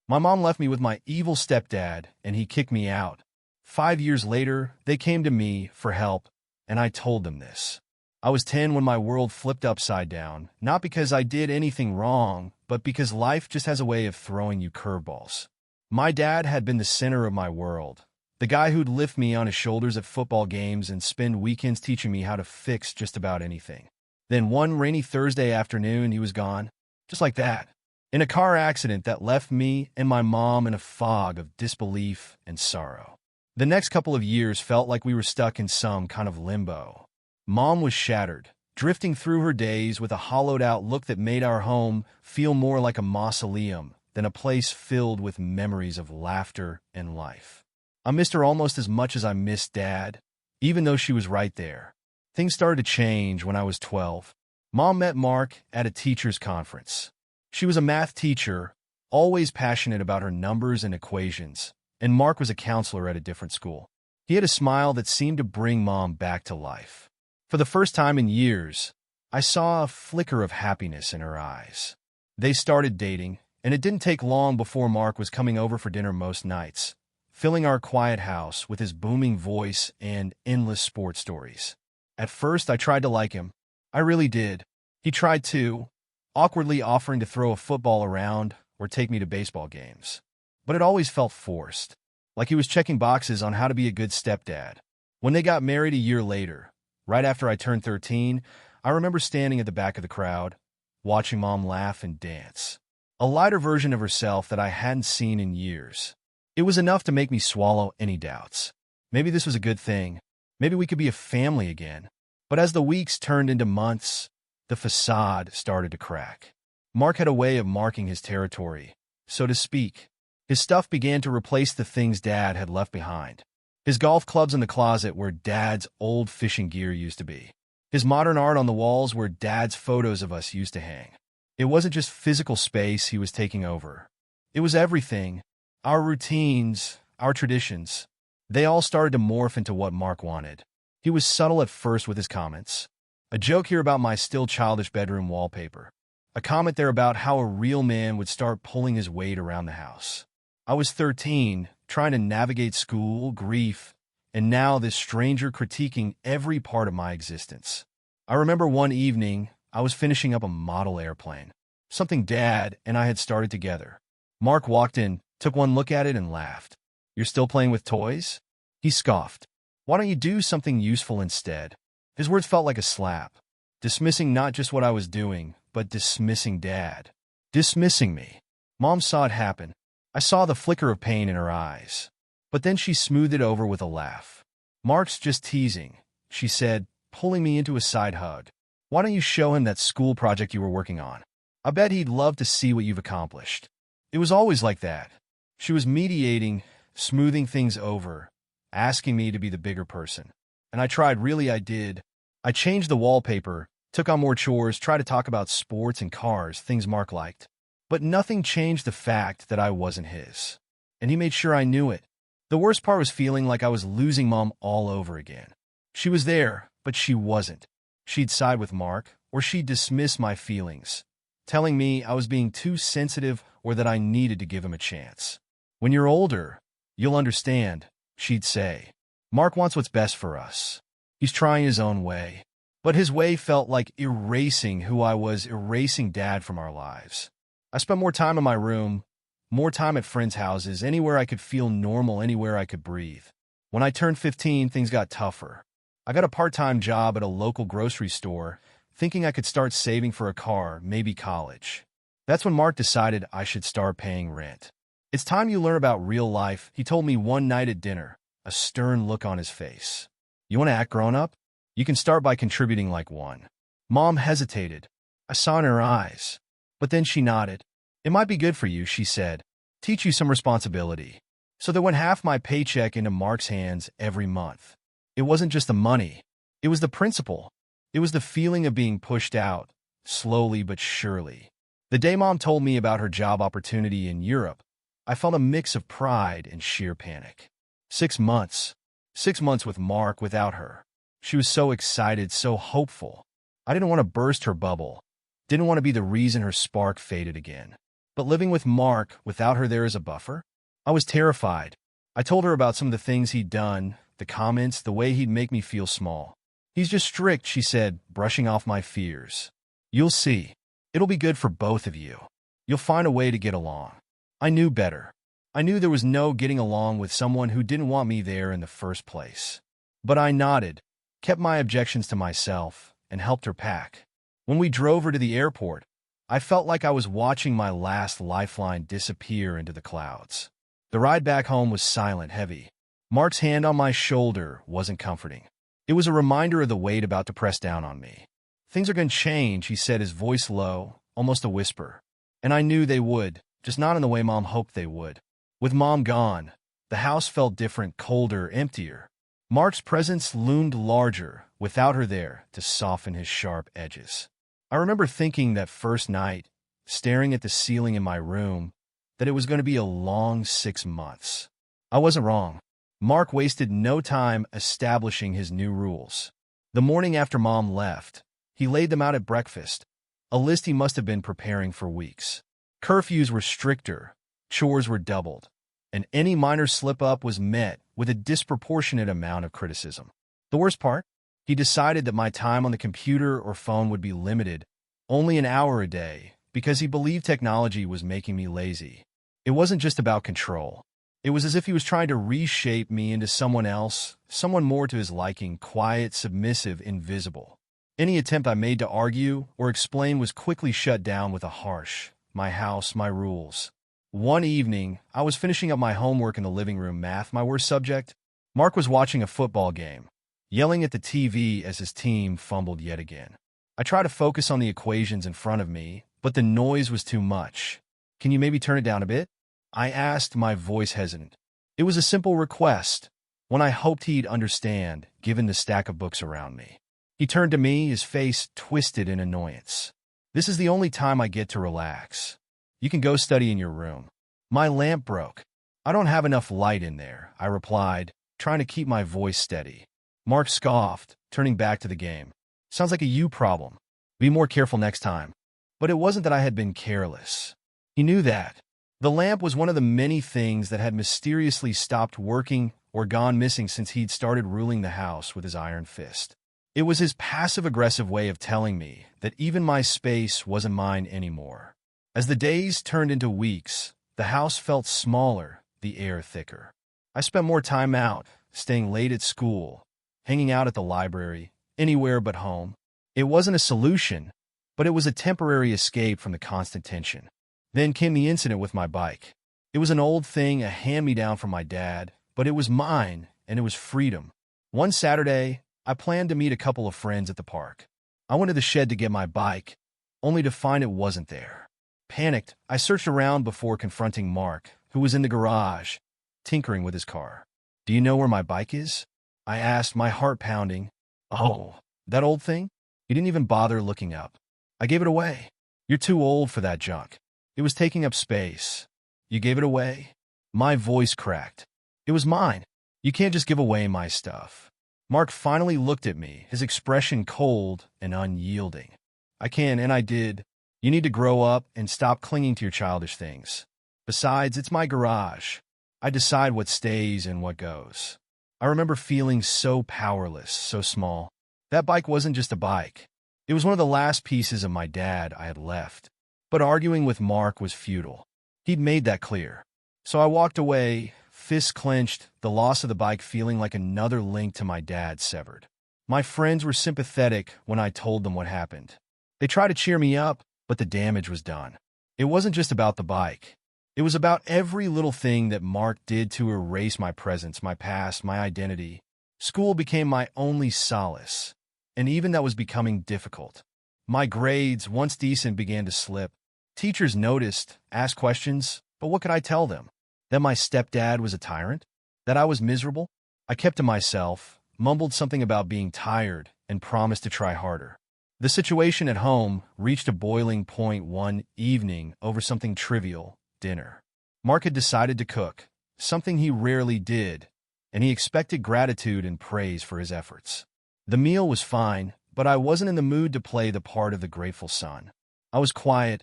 My mom left me with my evil stepdad, and he kicked me out. 5 years later, they came to me for help, and I told them this. I was 10 when my world flipped upside down, not because I did anything wrong, but because life just has a way of throwing you curveballs. My dad had been the center of my world, the guy who'd lift me on his shoulders at football games and spend weekends teaching me how to fix just about anything. Then one rainy Thursday afternoon, he was gone, just like that, in a car accident that left me and my mom in a fog of disbelief and sorrow. The next couple of years felt like we were stuck in some kind of limbo. Mom was shattered, drifting through her days with a hollowed-out look that made our home feel more like a mausoleum than a place filled with memories of laughter and life. I missed her almost as much as I missed Dad, even though she was right there. Things started to change when I was 12. Mom met Mark at a teacher's conference. She was a math teacher, always passionate about her numbers and equations, and Mark was a counselor at a different school. He had a smile that seemed to bring Mom back to life. For the first time in years, I saw a flicker of happiness in her eyes. They started dating, and it didn't take long before Mark was coming over for dinner most nights, filling our quiet house with his booming voice and endless sports stories. At first, I tried to like him. I really did. He tried too, awkwardly offering to throw a football around or take me to baseball games. But it always felt forced, like he was checking boxes on how to be a good stepdad. When they got married a year later, right after I turned 13, I remember standing at the back of the crowd, watching Mom laugh and dance. A lighter version of herself that I hadn't seen in years. It was enough to make me swallow any doubts. Maybe this was a good thing. Maybe we could be a family again. But as the weeks turned into months, the facade started to crack. Mark had a way of marking his territory, so to speak. His stuff began to replace the things Dad had left behind. His golf clubs in the closet where Dad's old fishing gear used to be. His modern art on the walls where Dad's photos of us used to hang. It wasn't just physical space he was taking over. It was everything. Our routines, our traditions. They all started to morph into what Mark wanted. He was subtle at first with his comments. A joke here about my still childish bedroom wallpaper. A comment there about how a real man would start pulling his weight around the house. I was 13, trying to navigate school, grief, and now this stranger critiquing every part of my existence. I remember one evening, I was finishing up a model airplane, something Dad and I had started together. Mark walked in, took one look at it, and laughed. "You're still playing with toys?" He scoffed. "Why don't you do something useful instead?" His words felt like a slap, dismissing not just what I was doing, but dismissing Dad. Dismissing me. Mom saw it happen. I saw the flicker of pain in her eyes. But then she smoothed it over with a laugh. "Mark's just teasing," she said, pulling me into a side hug. "Why don't you show him that school project you were working on? I bet he'd love to see what you've accomplished." It was always like that. She was mediating, smoothing things over, asking me to be the bigger person. And I tried, really I did. I changed the wallpaper, took on more chores, tried to talk about sports and cars, things Mark liked. But nothing changed the fact that I wasn't his. And he made sure I knew it. The worst part was feeling like I was losing Mom all over again. She was there, but she wasn't. She'd side with Mark, or she'd dismiss my feelings, telling me I was being too sensitive or that I needed to give him a chance. "When you're older, you'll understand," she'd say. "Mark wants what's best for us. He's trying his own way." But his way felt like erasing who I was, erasing Dad from our lives. I spent more time in my room, more time at friends' houses, anywhere I could feel normal, anywhere I could breathe. When I turned 15, things got tougher. I got a part-time job at a local grocery store, thinking I could start saving for a car, maybe college. That's when Mark decided I should start paying rent. "It's time you learn about real life," he told me one night at dinner, a stern look on his face. "You want to act grown up? You can start by contributing like one." Mom hesitated. I saw in her eyes. But then she nodded. "It might be good for you," she said. "Teach you some responsibility." So there went half my paycheck into Mark's hands every month. It wasn't just the money. It was the principle. It was the feeling of being pushed out, slowly but surely. The day Mom told me about her job opportunity in Europe, I felt a mix of pride and sheer panic. 6 months. 6 months with Mark without her. She was so excited, so hopeful. I didn't want to burst her bubble. Didn't want to be the reason her spark faded again. But living with Mark without her there as a buffer? I was terrified. I told her about some of the things he'd done, the comments, the way he'd make me feel small. He's just strict, she said, brushing off my fears. You'll see. It'll be good for both of you. You'll find a way to get along. I knew better. I knew there was no getting along with someone who didn't want me there in the first place. But I nodded, kept my objections to myself, and helped her pack. When we drove her to the airport, I felt like I was watching my last lifeline disappear into the clouds. The ride back home was silent, heavy. Mark's hand on my shoulder wasn't comforting. It was a reminder of the weight about to press down on me. Things are going to change, he said, his voice low, almost a whisper. And I knew they would, just not in the way Mom hoped they would. With Mom gone, the house felt different, colder, emptier. Mark's presence loomed larger, without her there to soften his sharp edges. I remember thinking that first night, staring at the ceiling in my room, that it was going to be a long 6 months. I wasn't wrong. Mark wasted no time establishing his new rules. The morning after Mom left, he laid them out at breakfast, a list he must have been preparing for weeks. Curfews were stricter, chores were doubled, and any minor slip-up was met with a disproportionate amount of criticism. The worst part? He decided that my time on the computer or phone would be limited, only an hour a day, because he believed technology was making me lazy. It wasn't just about control. It was as if he was trying to reshape me into someone else, someone more to his liking, quiet, submissive, invisible. Any attempt I made to argue or explain was quickly shut down with a harsh, "My house, my rules." One evening, I was finishing up my homework in the living room, math, my worst subject. Mark was watching a football game, yelling at the TV as his team fumbled yet again. I tried to focus on the equations in front of me, but the noise was too much. "Can you maybe turn it down a bit?" I asked, my voice hesitant. It was a simple request, one I hoped he'd understand, given the stack of books around me. He turned to me, his face twisted in annoyance. "This is the only time I get to relax. You can go study in your room." My lamp broke. "I don't have enough light in there," I replied, trying to keep my voice steady. Mark scoffed, turning back to the game. "Sounds like a you problem. Be more careful next time." But it wasn't that I had been careless. He knew that. The lamp was one of the many things that had mysteriously stopped working or gone missing since he'd started ruling the house with his iron fist. It was his passive-aggressive way of telling me that even my space wasn't mine anymore. As the days turned into weeks, the house felt smaller, the air thicker. I spent more time out, staying late at school, hanging out at the library, anywhere but home. It wasn't a solution, but it was a temporary escape from the constant tension. Then came the incident with my bike. It was an old thing, a hand-me-down from my dad, but it was mine, and it was freedom. One Saturday, I planned to meet a couple of friends at the park. I went to the shed to get my bike, only to find it wasn't there. Panicked, I searched around before confronting Mark, who was in the garage, tinkering with his car. "Do you know where my bike is?" I asked, my heart pounding. "Oh, that old thing?" He didn't even bother looking up. "I gave it away." "You're too old for that junk. It was taking up space." "You gave it away?" My voice cracked. "It was mine. You can't just give away my stuff." Mark finally looked at me, his expression cold and unyielding. "I can, and I did. You need to grow up and stop clinging to your childish things. Besides, it's my garage. I decide what stays and what goes." I remember feeling so powerless, so small. That bike wasn't just a bike. It was one of the last pieces of my dad I had left. But arguing with Mark was futile. He'd made that clear. So I walked away, fists clenched, the loss of the bike feeling like another link to my dad severed. My friends were sympathetic when I told them what happened. They tried to cheer me up, but the damage was done. It wasn't just about the bike. It was about every little thing that Mark did to erase my presence, my past, my identity. School became my only solace, and even that was becoming difficult. My grades, once decent, began to slip. Teachers noticed, asked questions, but what could I tell them? That my stepdad was a tyrant? That I was miserable? I kept to myself, mumbled something about being tired, and promised to try harder. The situation at home reached a boiling point one evening over something trivial, dinner. Mark had decided to cook, something he rarely did, and he expected gratitude and praise for his efforts. The meal was fine, but I wasn't in the mood to play the part of the grateful son. I was quiet,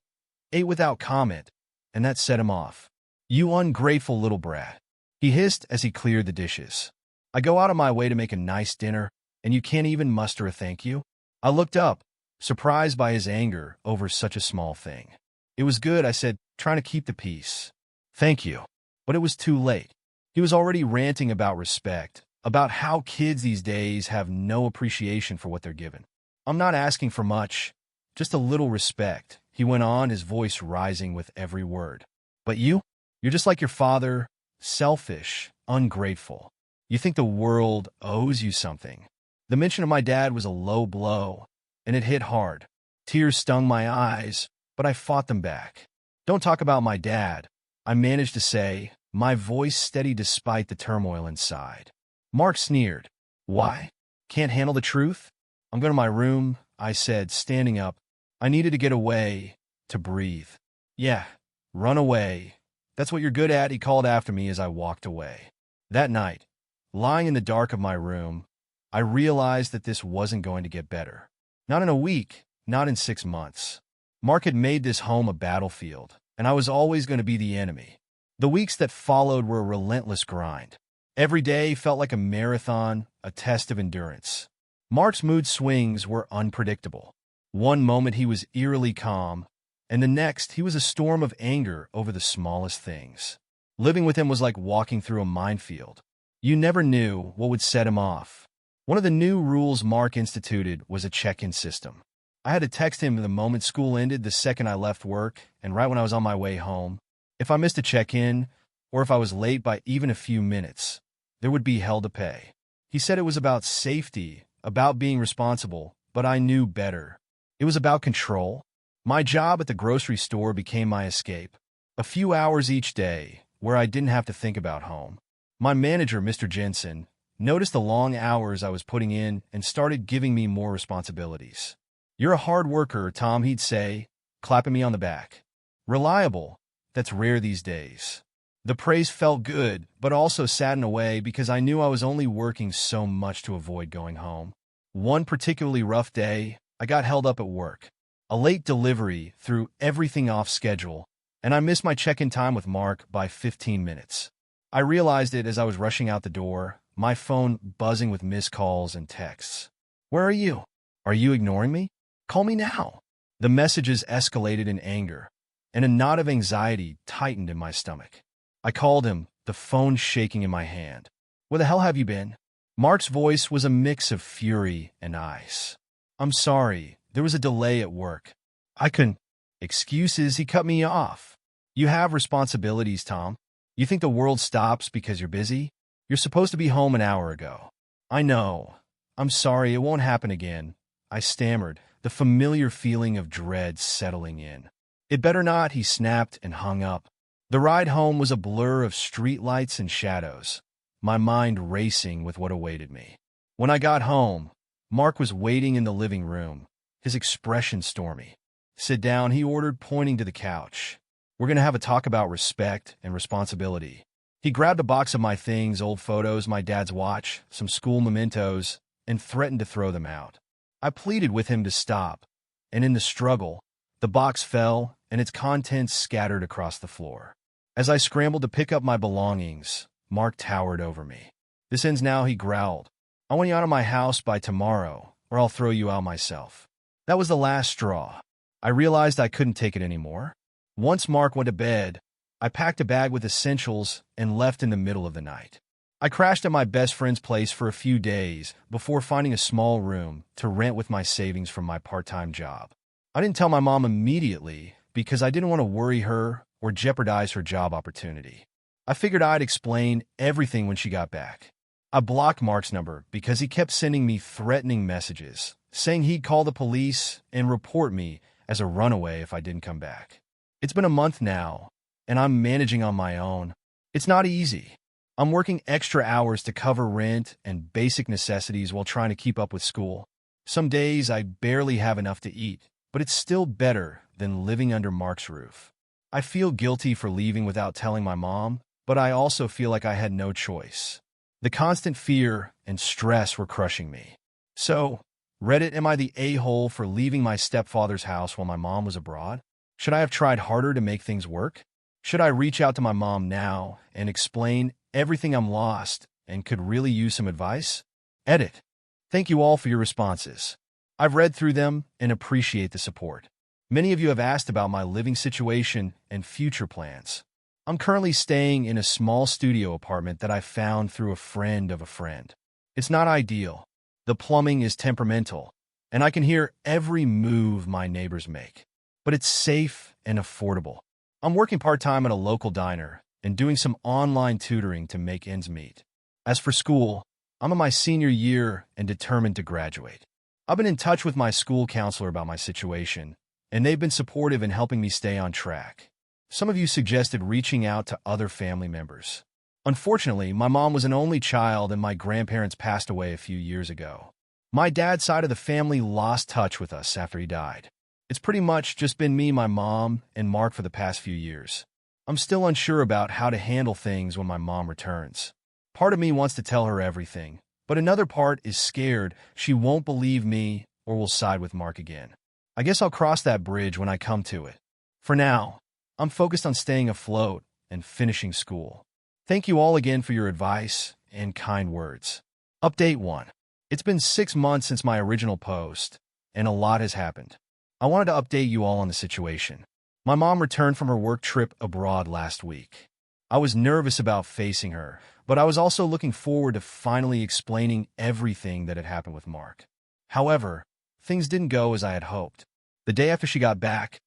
ate without comment, and that set him off. "You ungrateful little brat," he hissed as he cleared the dishes. "I go out of my way to make a nice dinner, and you can't even muster a thank you?" I looked up, surprised by his anger over such a small thing. "It was good," I said, trying to keep the peace. "Thank you." But it was too late. He was already ranting about respect, about how kids these days have no appreciation for what they're given. "I'm not asking for much, just a little respect," he went on, his voice rising with every word. "But you're just like your father, selfish, ungrateful. You think the world owes you something." The mention of my dad was a low blow, and it hit hard. Tears stung my eyes, but I fought them back. "Don't talk about my dad," I managed to say, my voice steady despite the turmoil inside. Mark sneered. "Why? Can't handle the truth?" "I'm going to my room," I said, standing up. I needed to get away, to breathe. "Yeah, run away. That's what you're good at," he called after me as I walked away. That night, lying in the dark of my room, I realized that this wasn't going to get better. Not in a week, not in 6 months. Mark had made this home a battlefield, and I was always going to be the enemy. The weeks that followed were a relentless grind. Every day felt like a marathon, a test of endurance. Mark's mood swings were unpredictable. One moment he was eerily calm, and the next he was a storm of anger over the smallest things. Living with him was like walking through a minefield. You never knew what would set him off. One of the new rules Mark instituted was a check-in system. I had to text him the moment school ended, the second I left work, and right when I was on my way home. If I missed a check-in, or if I was late by even a few minutes, there would be hell to pay. He said it was about safety, about being responsible, but I knew better. It was about control. My job at the grocery store became my escape. A few hours each day, where I didn't have to think about home. My manager, Mr. Jensen, noticed the long hours I was putting in and started giving me more responsibilities. "You're a hard worker, Tom," he'd say, clapping me on the back. "Reliable. That's rare these days." The praise felt good, but also sad in a way because I knew I was only working so much to avoid going home. One particularly rough day, I got held up at work. A late delivery threw everything off schedule, and I missed my check-in time with Mark by 15 minutes. I realized it as I was rushing out the door, my phone buzzing with missed calls and texts. "Where are you? Are you ignoring me? Call me now." The messages escalated in anger, and a knot of anxiety tightened in my stomach. I called him, the phone shaking in my hand. "Where the hell have you been?" Mark's voice was a mix of fury and ice. "I'm sorry, there was a delay at work. I couldn't." Excuses, he cut me off. "You have responsibilities, Tom. You think the world stops because you're busy? You're supposed to be home an hour ago." "I know. I'm sorry, it won't happen again," I stammered, the familiar feeling of dread settling in. "It better not," he snapped and hung up. The ride home was a blur of streetlights and shadows, my mind racing with what awaited me. When I got home, Mark was waiting in the living room, his expression stormy. "Sit down," he ordered, pointing to the couch. "We're going to have a talk about respect and responsibility." He grabbed a box of my things, old photos, my dad's watch, some school mementos, and threatened to throw them out. I pleaded with him to stop, and in the struggle, the box fell and its contents scattered across the floor. As I scrambled to pick up my belongings, Mark towered over me. "This ends now," he growled. "I want you out of my house by tomorrow, or I'll throw you out myself." That was the last straw. I realized I couldn't take it anymore. Once Mark went to bed, I packed a bag with essentials and left in the middle of the night. I crashed at my best friend's place for a few days before finding a small room to rent with my savings from my part-time job. I didn't tell my mom immediately because I didn't want to worry her or jeopardize her job opportunity. I figured I'd explain everything when she got back. I blocked Mark's number because he kept sending me threatening messages, saying he'd call the police and report me as a runaway if I didn't come back. It's been a month now, and I'm managing on my own. It's not easy. I'm working extra hours to cover rent and basic necessities while trying to keep up with school. Some days I barely have enough to eat, but it's still better than living under Mark's roof. I feel guilty for leaving without telling my mom, but I also feel like I had no choice. The constant fear and stress were crushing me. So, Reddit, am I the a-hole for leaving my stepfather's house while my mom was abroad? Should I have tried harder to make things work? Should I reach out to my mom now and explain everything I'm lost and could really use some advice? Edit. Thank you all for your responses. I've read through them and appreciate the support. Many of you have asked about my living situation and future plans. I'm currently staying in a small studio apartment that I found through a friend of a friend. It's not ideal. The plumbing is temperamental, and I can hear every move my neighbors make. But it's safe and affordable. I'm working part-time at a local diner and doing some online tutoring to make ends meet. As for school, I'm in my senior year and determined to graduate. I've been in touch with my school counselor about my situation, and they've been supportive in helping me stay on track. Some of you suggested reaching out to other family members. Unfortunately, my mom was an only child and my grandparents passed away a few years ago. My dad's side of the family lost touch with us after he died. It's pretty much just been me, my mom, and Mark for the past few years. I'm still unsure about how to handle things when my mom returns. Part of me wants to tell her everything, but another part is scared she won't believe me or will side with Mark again. I guess I'll cross that bridge when I come to it. For now, I'm focused on staying afloat and finishing school. Thank you all again for your advice and kind words. Update 1. It's been 6 months since my original post, and a lot has happened. I wanted to update you all on the situation. My mom returned from her work trip abroad last week. I was nervous about facing her, but I was also looking forward to finally explaining everything that had happened with Mark. However, things didn't go as I had hoped. The day after she got back,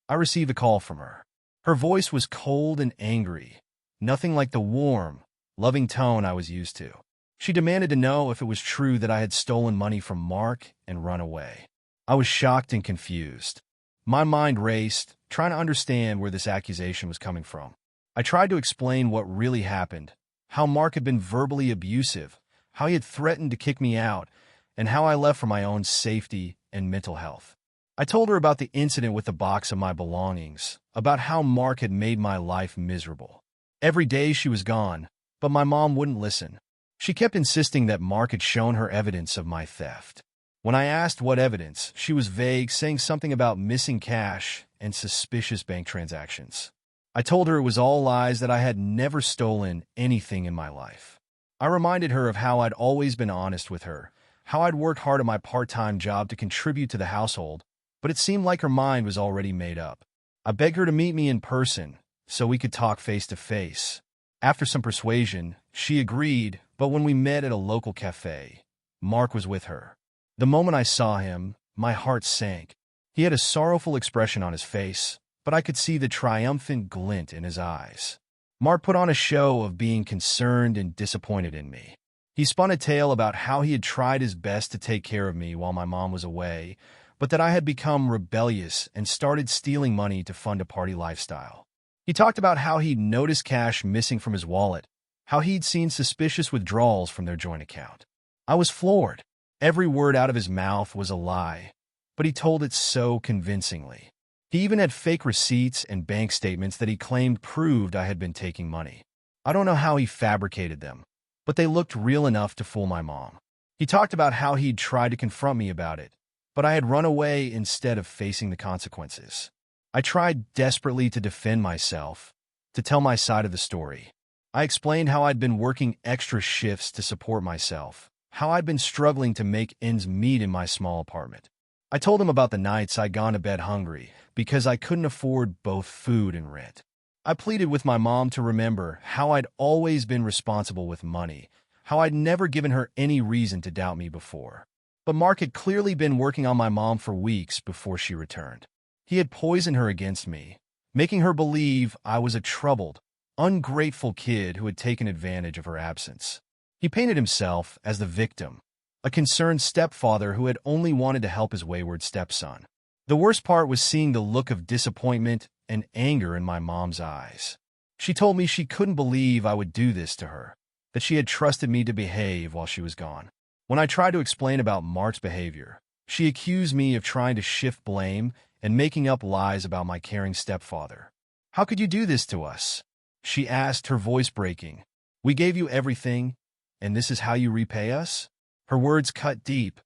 I received a call from her. Her voice was cold and angry, nothing like the warm, loving tone I was used to. She demanded to know if it was true that I had stolen money from Mark and run away. I was shocked and confused. My mind raced, trying to understand where this accusation was coming from. I tried to explain what really happened, how Mark had been verbally abusive, how he had threatened to kick me out, and how I left for my own safety and mental health. I told her about the incident with the box of my belongings, about how Mark had made my life miserable. Every day she was gone, but my mom wouldn't listen. She kept insisting that Mark had shown her evidence of my theft. When I asked what evidence, she was vague, saying something about missing cash and suspicious bank transactions. I told her it was all lies, that I had never stolen anything in my life. I reminded her of how I'd always been honest with her, how I'd worked hard at my part-time job to contribute to the household, but it seemed like her mind was already made up. I begged her to meet me in person so we could talk face to face. After some persuasion, she agreed, but when we met at a local cafe, Mark was with her. The moment I saw him, my heart sank. He had a sorrowful expression on his face, but I could see the triumphant glint in his eyes. Mark put on a show of being concerned and disappointed in me. He spun a tale about how he had tried his best to take care of me while my mom was away, but that I had become rebellious and started stealing money to fund a party lifestyle. He talked about how he'd noticed cash missing from his wallet, how he'd seen suspicious withdrawals from their joint account. I was floored. Every word out of his mouth was a lie, but he told it so convincingly. He even had fake receipts and bank statements that he claimed proved I had been taking money. I don't know how he fabricated them, but they looked real enough to fool my mom. He talked about how he'd tried to confront me about it, but I had run away instead of facing the consequences. I tried desperately to defend myself, to tell my side of the story. I explained how I'd been working extra shifts to support myself, how I'd been struggling to make ends meet in my small apartment. I told him about the nights I'd gone to bed hungry because I couldn't afford both food and rent. I pleaded with my mom to remember how I'd always been responsible with money, how I'd never given her any reason to doubt me before. But Mark had clearly been working on my mom for weeks before she returned. He had poisoned her against me, making her believe I was a troubled, ungrateful kid who had taken advantage of her absence. He painted himself as the victim, a concerned stepfather who had only wanted to help his wayward stepson. The worst part was seeing the look of disappointment and anger in my mom's eyes. She told me she couldn't believe I would do this to her, that she had trusted me to behave while she was gone. When I tried to explain about Mark's behavior, she accused me of trying to shift blame and making up lies about my caring stepfather. "How could you do this to us?" she asked, her voice breaking. "We gave you everything, and this is how you repay us?" Her words cut deep,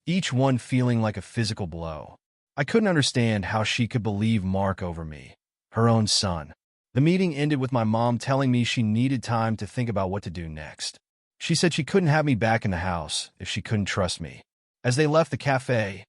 each one feeling like a physical blow. I couldn't understand how she could believe Mark over me, her own son. The meeting ended with my mom telling me she needed time to think about what to do next. She said she couldn't have me back in the house if she couldn't trust me. As they left the cafe,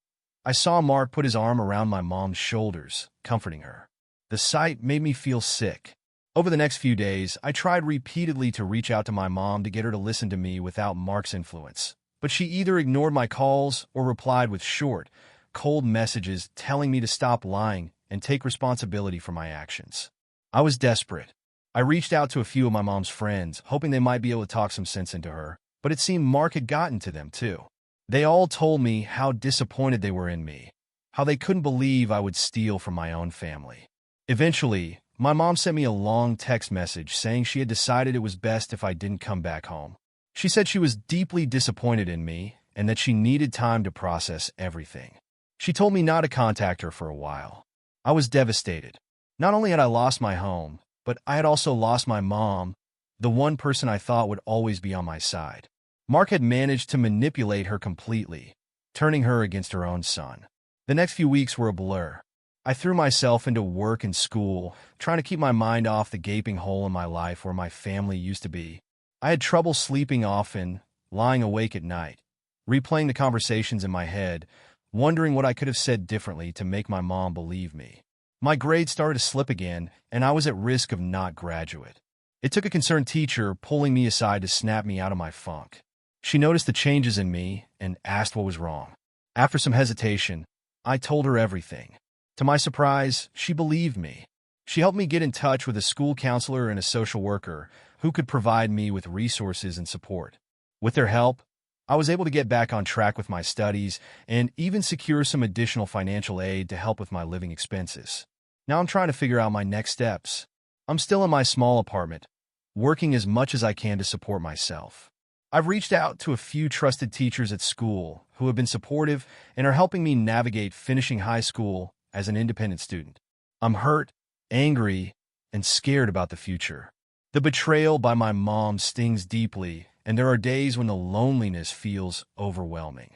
I saw Mark put his arm around my mom's shoulders, comforting her. The sight made me feel sick. Over the next few days, I tried repeatedly to reach out to my mom to get her to listen to me without Mark's influence. But she either ignored my calls or replied with short, cold messages telling me to stop lying and take responsibility for my actions. I was desperate. I reached out to a few of my mom's friends, hoping they might be able to talk some sense into her, but it seemed Mark had gotten to them too. They all told me how disappointed they were in me, how they couldn't believe I would steal from my own family. Eventually, my mom sent me a long text message saying she had decided it was best if I didn't come back home. She said she was deeply disappointed in me and that she needed time to process everything. She told me not to contact her for a while. I was devastated. Not only had I lost my home, but I had also lost my mom, the one person I thought would always be on my side. Mark had managed to manipulate her completely, turning her against her own son. The next few weeks were a blur. I threw myself into work and school, trying to keep my mind off the gaping hole in my life where my family used to be. I had trouble sleeping often, lying awake at night, replaying the conversations in my head, wondering what I could have said differently to make my mom believe me. My grades started to slip again, and I was at risk of not graduate. It took a concerned teacher pulling me aside to snap me out of my funk. She noticed the changes in me and asked what was wrong. After some hesitation, I told her everything. To my surprise, she believed me. She helped me get in touch with a school counselor and a social worker who could provide me with resources and support. With their help, I was able to get back on track with my studies and even secure some additional financial aid to help with my living expenses. Now I'm trying to figure out my next steps. I'm still in my small apartment, working as much as I can to support myself. I've reached out to a few trusted teachers at school who have been supportive and are helping me navigate finishing high school as an independent student. I'm hurt, angry, and scared about the future. The betrayal by my mom stings deeply, and there are days when the loneliness feels overwhelming.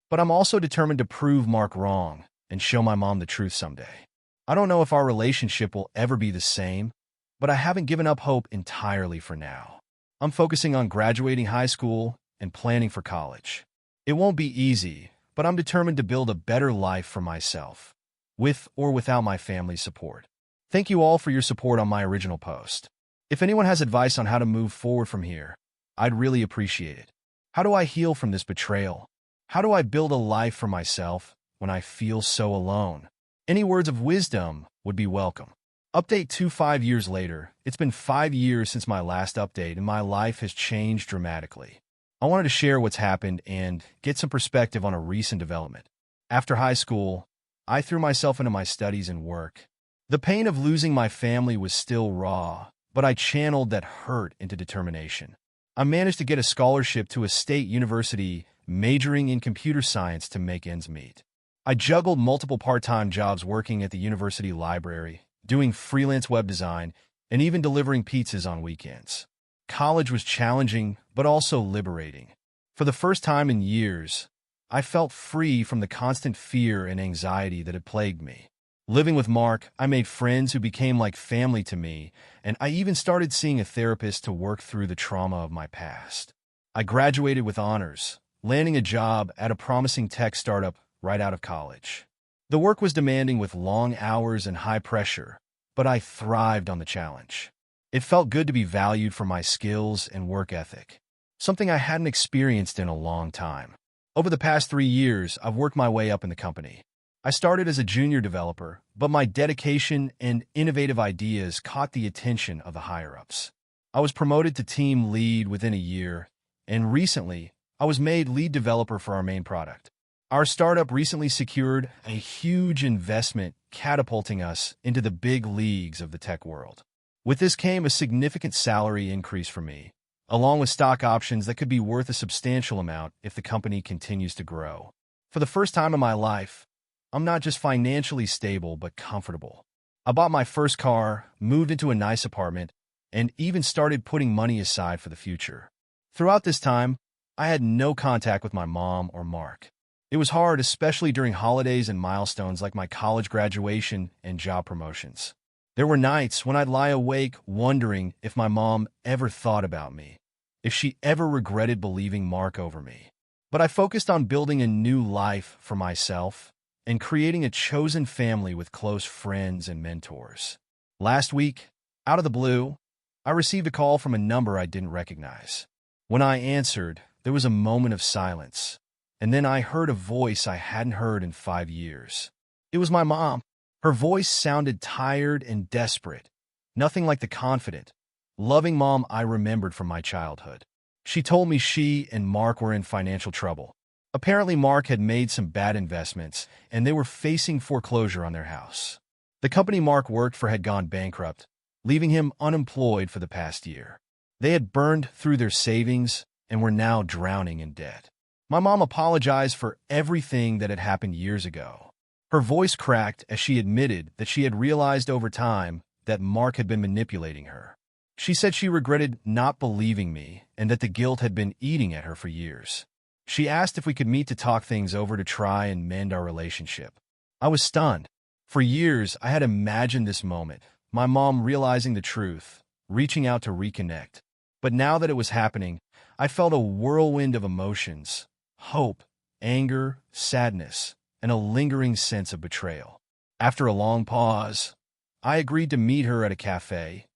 But I'm also determined to prove Mark wrong and show my mom the truth someday. I don't know if our relationship will ever be the same, but I haven't given up hope entirely for now. I'm focusing on graduating high school and planning for college. It won't be easy, but I'm determined to build a better life for myself, with or without my family's support. Thank you all for your support on my original post. If anyone has advice on how to move forward from here, I'd really appreciate it. How do I heal from this betrayal? How do I build a life for myself when I feel so alone? Any words of wisdom would be welcome. Update 5 years later. It's been 5 years since my last update, and my life has changed dramatically. I wanted to share what's happened and get some perspective on a recent development. After high school, I threw myself into my studies and work. The pain of losing my family was still raw, but I channeled that hurt into determination. I managed to get a scholarship to a state university, majoring in computer science to make ends meet. I juggled multiple part-time jobs working at the university library, doing freelance web design, and even delivering pizzas on weekends. College was challenging, but also liberating. For the first time in years, I felt free from the constant fear and anxiety that had plagued me. Living with Mark, I made friends who became like family to me, and I even started seeing a therapist to work through the trauma of my past. I graduated with honors, landing a job at a promising tech startup right out of college. The work was demanding with long hours and high pressure, but I thrived on the challenge. It felt good to be valued for my skills and work ethic, something I hadn't experienced in a long time. Over the past 3 years, I've worked my way up in the company. I started as a junior developer, but my dedication and innovative ideas caught the attention of the higher-ups. I was promoted to team lead within a year, and recently, I was made lead developer for our main product. Our startup recently secured a huge investment, catapulting us into the big leagues of the tech world. With this came a significant salary increase for me, along with stock options that could be worth a substantial amount if the company continues to grow. For the first time in my life, I'm not just financially stable, but comfortable. I bought my first car, moved into a nice apartment, and even started putting money aside for the future. Throughout this time, I had no contact with my mom or Mark. It was hard, especially during holidays and milestones like my college graduation and job promotions. There were nights when I'd lie awake wondering if my mom ever thought about me, if she ever regretted believing Mark over me. But I focused on building a new life for myself and creating a chosen family with close friends and mentors. Last week, out of the blue, I received a call from a number I didn't recognize. When I answered, there was a moment of silence, and then I heard a voice I hadn't heard in 5 years. It was my mom. Her voice sounded tired and desperate, nothing like the confident, loving mom I remembered from my childhood. She told me she and Mark were in financial trouble. Apparently, Mark had made some bad investments, and they were facing foreclosure on their house. The company Mark worked for had gone bankrupt, leaving him unemployed for the past year. They had burned through their savings and were now drowning in debt. My mom apologized for everything that had happened years ago. Her voice cracked as she admitted that she had realized over time that Mark had been manipulating her. She said she regretted not believing me and that the guilt had been eating at her for years. She asked if we could meet to talk things over to try and mend our relationship. I was stunned. For years, I had imagined this moment, my mom realizing the truth, reaching out to reconnect. But now that it was happening, I felt a whirlwind of emotions: hope, anger, sadness, and a lingering sense of betrayal. After a long pause, I agreed to meet her at a cafe,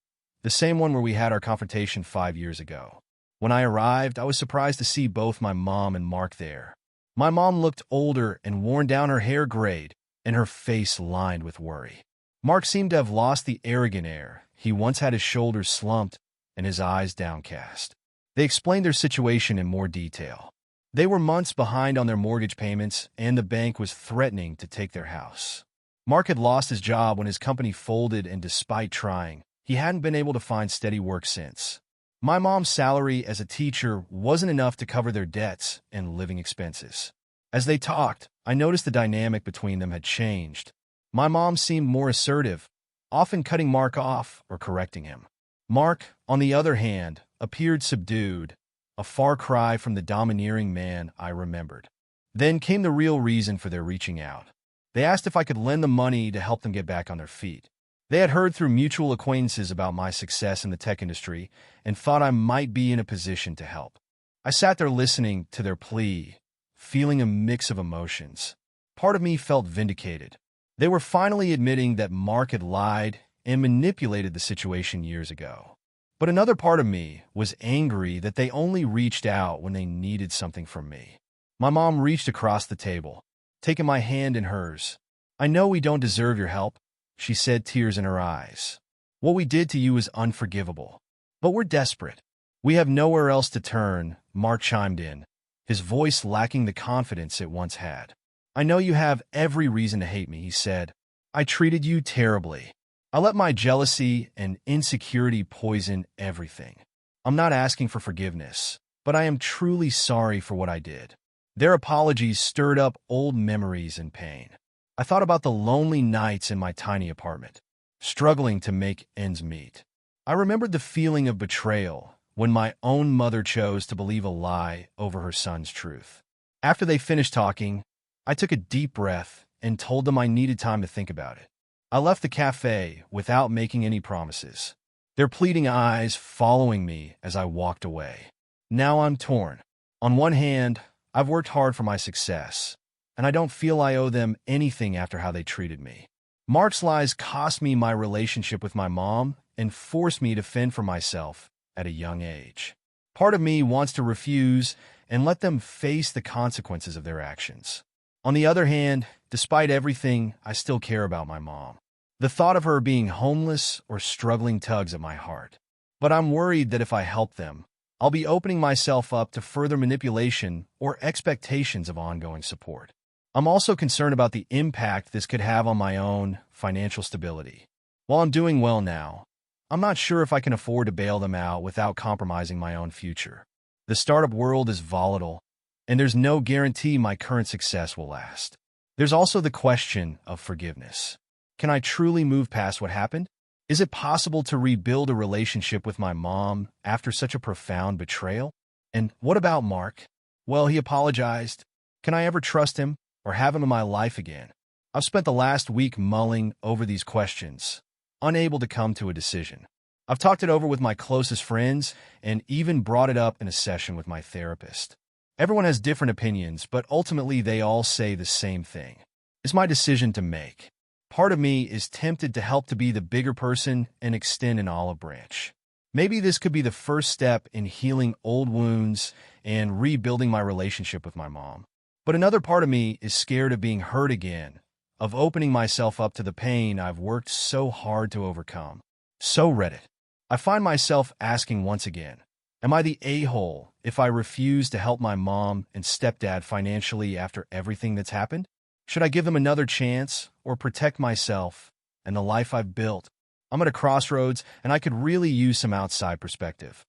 the same one where we had our confrontation 5 years ago. When I arrived, I was surprised to see both my mom and Mark there. My mom looked older and worn down, her hair grayed, and her face lined with worry. Mark seemed to have lost the arrogant air he once had, his shoulders slumped and his eyes downcast. They explained their situation in more detail. They were months behind on their mortgage payments, and the bank was threatening to take their house. Mark had lost his job when his company folded, and despite trying, he hadn't been able to find steady work since. My mom's salary as a teacher wasn't enough to cover their debts and living expenses. As they talked, I noticed the dynamic between them had changed. My mom seemed more assertive, often cutting Mark off or correcting him. Mark, on the other hand, appeared subdued, a far cry from the domineering man I remembered. Then came the real reason for their reaching out. They asked if I could lend them money to help them get back on their feet. They had heard through mutual acquaintances about my success in the tech industry and thought I might be in a position to help. I sat there listening to their plea, feeling a mix of emotions. Part of me felt vindicated. They were finally admitting that Mark had lied and manipulated the situation years ago. But another part of me was angry that they only reached out when they needed something from me. My mom reached across the table, taking my hand in hers. "I know we don't deserve your help," she said, tears in her eyes. "What we did to you is unforgivable. But we're desperate. We have nowhere else to turn," Mark chimed in, his voice lacking the confidence it once had. "I know you have every reason to hate me," he said. "I treated you terribly. I let my jealousy and insecurity poison everything. I'm not asking for forgiveness, but I am truly sorry for what I did." Their apologies stirred up old memories and pain. I thought about the lonely nights in my tiny apartment, struggling to make ends meet. I remembered the feeling of betrayal when my own mother chose to believe a lie over her son's truth. After they finished talking, I took a deep breath and told them I needed time to think about it. I left the cafe without making any promises, their pleading eyes following me as I walked away. Now I'm torn. On one hand, I've worked hard for my success, and I don't feel I owe them anything after how they treated me. Mark's lies cost me my relationship with my mom and forced me to fend for myself at a young age. Part of me wants to refuse and let them face the consequences of their actions. On the other hand, despite everything, I still care about my mom. The thought of her being homeless or struggling tugs at my heart. But I'm worried that if I help them, I'll be opening myself up to further manipulation or expectations of ongoing support. I'm also concerned about the impact this could have on my own financial stability. While I'm doing well now, I'm not sure if I can afford to bail them out without compromising my own future. The startup world is volatile, and there's no guarantee my current success will last. There's also the question of forgiveness. Can I truly move past what happened? Is it possible to rebuild a relationship with my mom after such a profound betrayal? And what about Mark? Well, he apologized. Can I ever trust him or have him in my life again? I've spent the last week mulling over these questions, unable to come to a decision. I've talked it over with my closest friends and even brought it up in a session with my therapist. Everyone has different opinions, but ultimately they all say the same thing. It's my decision to make. Part of me is tempted to help to be the bigger person and extend an olive branch. Maybe this could be the first step in healing old wounds and rebuilding my relationship with my mom. But another part of me is scared of being hurt again, of opening myself up to the pain I've worked so hard to overcome. So Reddit. I find myself asking once again, am I the a-hole if I refuse to help my mom and stepdad financially after everything that's happened? Should I give them another chance or protect myself and the life I've built? I'm at a crossroads and I could really use some outside perspective.